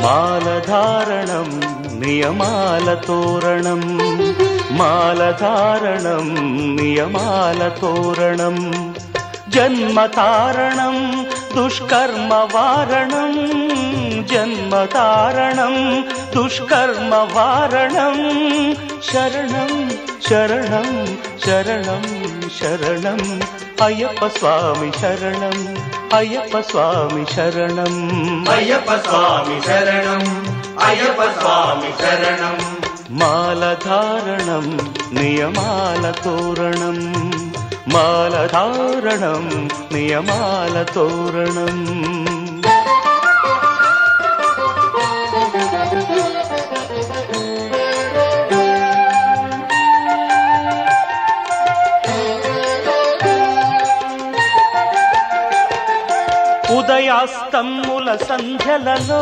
మాలధారణం నియమాల తోరణం మాలధారణం నియమాల తోరణం జన్మతారణం దుష్కర్మ వారణం జన్మతారణం దుష్కర్మ వారణం శరణం శరణం శరణం శరణం అయ్యప్ప స్వామి శరణం అయ్యప్ప స్వామి శరణం అయ్యప్ప స్వామి శరణం అయ్యప్ప స్వామి శరణం మాలధారణం నియమాల తోరణం మాలధారణం నియమాల తోరణం ఉదయాస్తముల సంధ్యలలో